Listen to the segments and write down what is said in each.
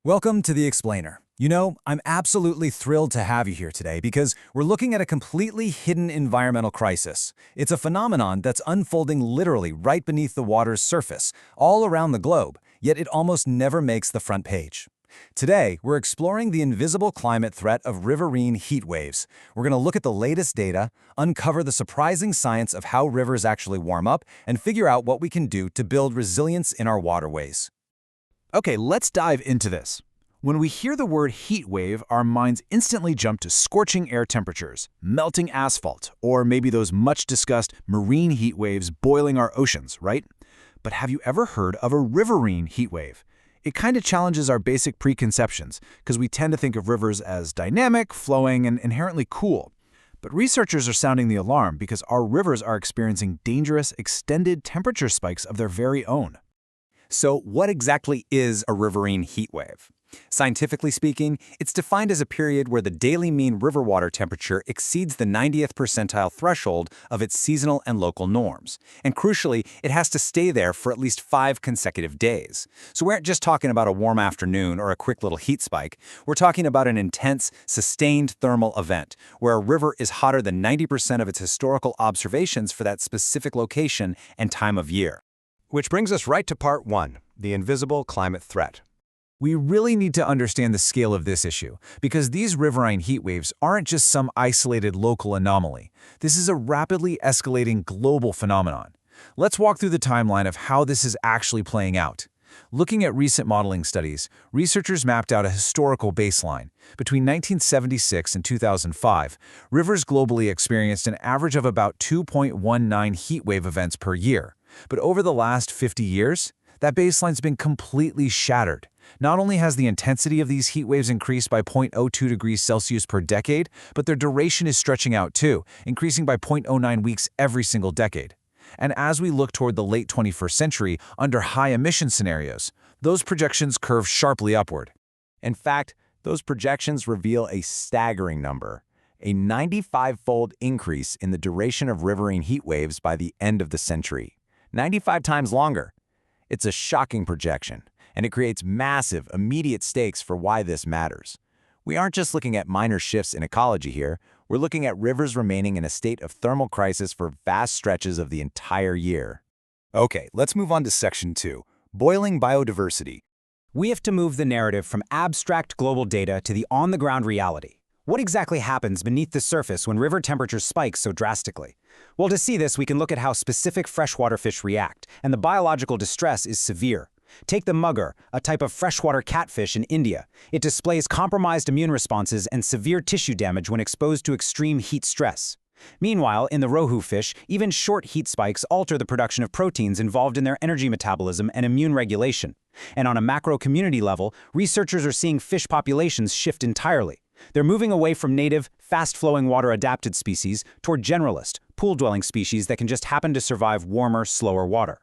Welcome to The Explainer. You know, I'm absolutely thrilled to have you here today because we're looking at a completely hidden environmental crisis. It's a phenomenon that's unfolding literally right beneath the water's surface, all around the globe, yet it almost never makes the front page. Today, we're exploring the invisible climate threat of riverine heat waves. We're going to look at the latest data, uncover the surprising science of how rivers actually warm up, and figure out what we can do to build resilience in our waterways. Okay, let's dive into this. When we hear the word heat wave, our minds instantly jump to scorching air temperatures, melting asphalt, or maybe those much-discussed marine heat waves boiling our oceans, right? But have you ever heard of a riverine heat wave? It kind of challenges our basic preconceptions, because we tend to think of rivers as dynamic, flowing, and inherently cool. But researchers are sounding the alarm because our rivers are experiencing dangerous, extended temperature spikes of their very own. So what exactly is a riverine heat wave? Scientifically speaking, it's defined as a period where the daily mean river water temperature exceeds the 90th percentile threshold of its seasonal and local norms. And crucially, it has to stay there for at least 5 consecutive days. So we aren't just talking about a warm afternoon or a quick little heat spike. We're talking about an intense, sustained thermal event, where a river is hotter than 90% of its historical observations for that specific location and time of year. Which brings us right to part 1, the invisible climate threat. We really need to understand the scale of this issue, because these riverine heat waves aren't just some isolated local anomaly. This is a rapidly escalating global phenomenon. Let's walk through the timeline of how this is actually playing out. Looking at recent modeling studies, researchers mapped out a historical baseline. Between 1976 and 2005, rivers globally experienced an average of about 2.19 heat wave events per year. But over the last 50 years, that baseline's been completely shattered. Not only has the intensity of these heat waves increased by 0.02 degrees Celsius per decade, but their duration is stretching out too, increasing by 0.09 weeks every single decade. And as we look toward the late 21st century under high-emission scenarios, those projections curve sharply upward. In fact, those projections reveal a staggering number, a 95-fold increase in the duration of riverine heat waves by the end of the century. 95 times longer. It's a shocking projection, and it creates massive, immediate stakes for why this matters. We aren't just looking at minor shifts in ecology here, we're looking at rivers remaining in a state of thermal crisis for vast stretches of the entire year. Okay, let's move on to Section 2, Boiling Biodiversity. We have to move the narrative from abstract global data to the on-the-ground reality. What exactly happens beneath the surface when river temperatures spike so drastically? Well, to see this, we can look at how specific freshwater fish react, and the biological distress is severe. Take the mugger, a type of freshwater catfish in India. It displays compromised immune responses and severe tissue damage when exposed to extreme heat stress. Meanwhile, in the rohu fish, even short heat spikes alter the production of proteins involved in their energy metabolism and immune regulation. And on a macro community level, researchers are seeing fish populations shift entirely. They're moving away from native, fast-flowing water-adapted species toward generalist, pool-dwelling species that can just happen to survive warmer, slower water.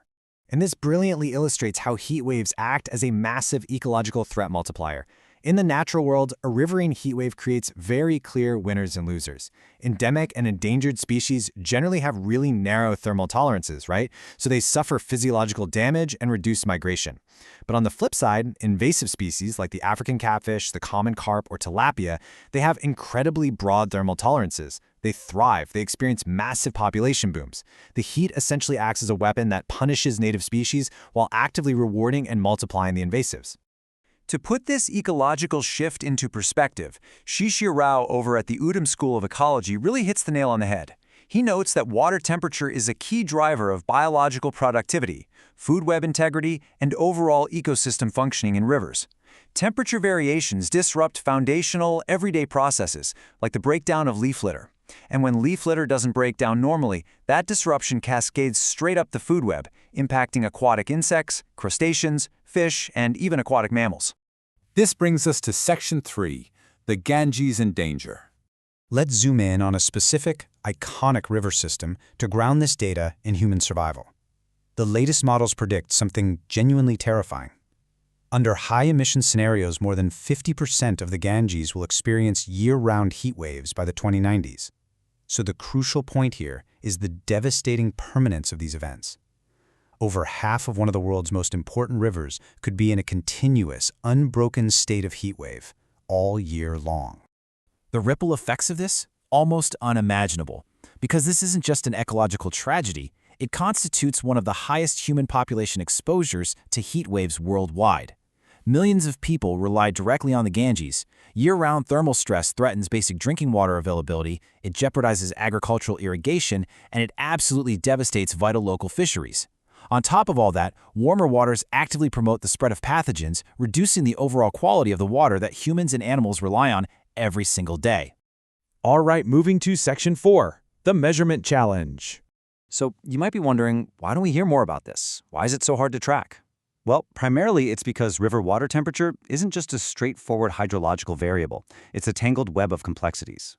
And this brilliantly illustrates how heat waves act as a massive ecological threat multiplier. In the natural world, a riverine heat wave creates very clear winners and losers. Endemic and endangered species generally have really narrow thermal tolerances, right? So they suffer physiological damage and reduce migration. But on the flip side, invasive species like the African catfish, the common carp, or tilapia, they have incredibly broad thermal tolerances. They thrive, they experience massive population booms. The heat essentially acts as a weapon that punishes native species while actively rewarding and multiplying the invasives. To put this ecological shift into perspective, Shishir Rao over at the Udom School of Ecology really hits the nail on the head. He notes that water temperature is a key driver of biological productivity, food web integrity, and overall ecosystem functioning in rivers. Temperature variations disrupt foundational, everyday processes, like the breakdown of leaf litter. And when leaf litter doesn't break down normally, that disruption cascades straight up the food web, impacting aquatic insects, crustaceans, fish, and even aquatic mammals. This brings us to Section 3, the Ganges in danger. Let's zoom in on a specific, iconic river system to ground this data in human survival. The latest models predict something genuinely terrifying. Under high-emission scenarios, more than 50% of the Ganges will experience year-round heat waves by the 2090s. So the crucial point here is the devastating permanence of these events. over half of one of the world's most important rivers could be in a continuous, unbroken state of heat wave all year long. The ripple effects of this? Almost unimaginable. Because this isn't just an ecological tragedy, it constitutes one of the highest human population exposures to heat waves worldwide. Millions of people rely directly on the Ganges. Year-round thermal stress threatens basic drinking water availability, it jeopardizes agricultural irrigation, and it absolutely devastates vital local fisheries. On top of all that, warmer waters actively promote the spread of pathogens, reducing the overall quality of the water that humans and animals rely on every single day. All right, moving to Section 4, the Measurement Challenge. So you might be wondering, why don't we hear more about this? Why is it so hard to track? Well, primarily it's because river water temperature isn't just a straightforward hydrological variable. It's a tangled web of complexities.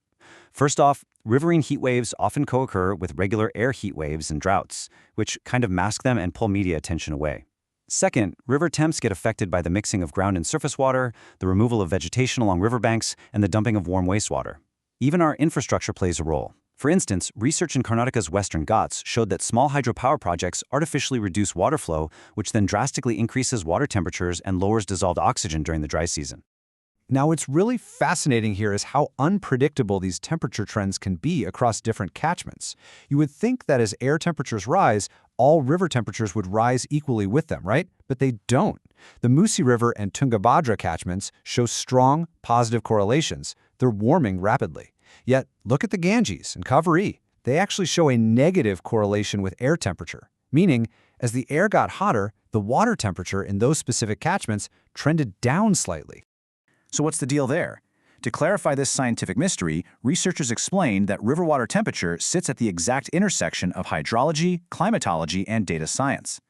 First off, riverine heat waves often co-occur with regular air heat waves and droughts, which kind of mask them and pull media attention away. Second, river temps get affected by the mixing of ground and surface water, the removal of vegetation along riverbanks, and the dumping of warm wastewater. Even our infrastructure plays a role. For instance, research in Karnataka's Western Ghats showed that small hydropower projects artificially reduce water flow, which then drastically increases water temperatures and lowers dissolved oxygen during the dry season. Now, what's really fascinating here is how unpredictable these temperature trends can be across different catchments. You would think that as air temperatures rise, all river temperatures would rise equally with them, right? But they don't. The Musi River and Tungabhadra catchments show strong, positive correlations. They're warming rapidly. Yet, look at the Ganges and Kaveri. They actually show a negative correlation with air temperature, meaning as the air got hotter, the water temperature in those specific catchments trended down slightly. So what's the deal there? To clarify this scientific mystery, researchers explained that river water temperature sits at the exact intersection of hydrology, climatology, and data science.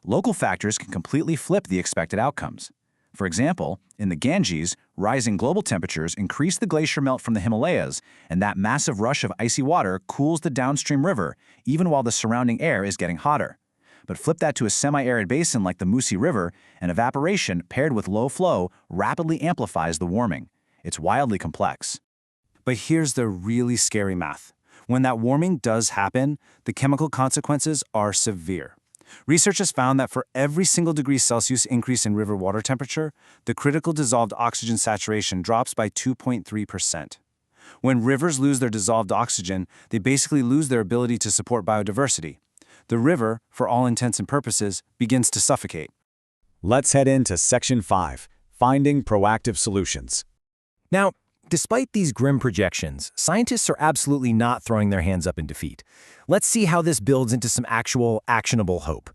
Local factors can completely flip the expected outcomes. For example, in the Ganges, rising global temperatures increase the glacier melt from the Himalayas, and that massive rush of icy water cools the downstream river, even while the surrounding air is getting hotter. But flip that to a semi-arid basin like the Musi River, and evaporation paired with low flow rapidly amplifies the warming. It's wildly complex. But here's the really scary math. When that warming does happen, the chemical consequences are severe. Research has found that for every single degree Celsius increase in river water temperature, the critical dissolved oxygen saturation drops by 2.3%. When rivers lose their dissolved oxygen, they basically lose their ability to support biodiversity. The river, for all intents and purposes, begins to suffocate. Let's head into Section 5, Finding Proactive Solutions. Now, despite these grim projections, scientists are absolutely not throwing their hands up in defeat. Let's see how this builds into some actual, actionable hope.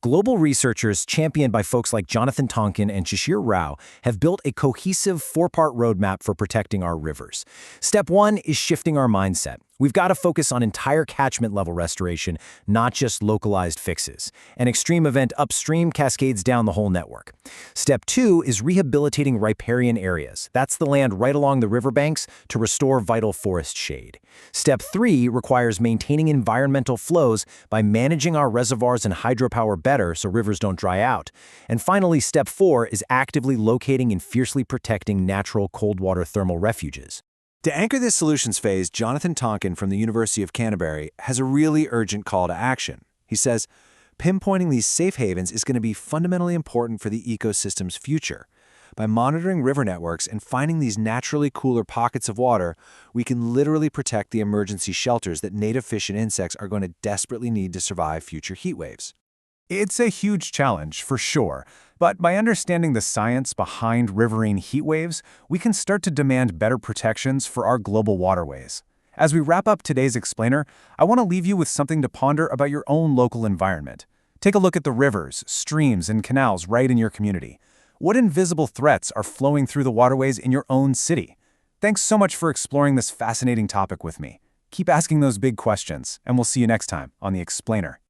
Global researchers, championed by folks like Jonathan Tonkin and Shishir Rao, have built a cohesive four-part roadmap for protecting our rivers. Step 1 is shifting our mindset. We've got to focus on entire catchment level restoration, not just localized fixes. An extreme event upstream cascades down the whole network. Step 2 is rehabilitating riparian areas. That's the land right along the riverbanks to restore vital forest shade. Step 3 requires maintaining environmental flows by managing our reservoirs and hydropower better so rivers don't dry out. And finally, Step 4 is actively locating and fiercely protecting natural cold water thermal refuges. To anchor this solutions phase, Jonathan Tonkin from the University of Canterbury has a really urgent call to action. He says, pinpointing these safe havens is going to be fundamentally important for the ecosystem's future. By monitoring river networks and finding these naturally cooler pockets of water, we can literally protect the emergency shelters that native fish and insects are going to desperately need to survive future heat waves. It's a huge challenge, for sure, but by understanding the science behind riverine heat waves, we can start to demand better protections for our global waterways. As we wrap up today's explainer, I want to leave you with something to ponder about your own local environment. Take a look at the rivers, streams, and canals right in your community. What invisible threats are flowing through the waterways in your own city? Thanks so much for exploring this fascinating topic with me. Keep asking those big questions, and we'll see you next time on The Explainer.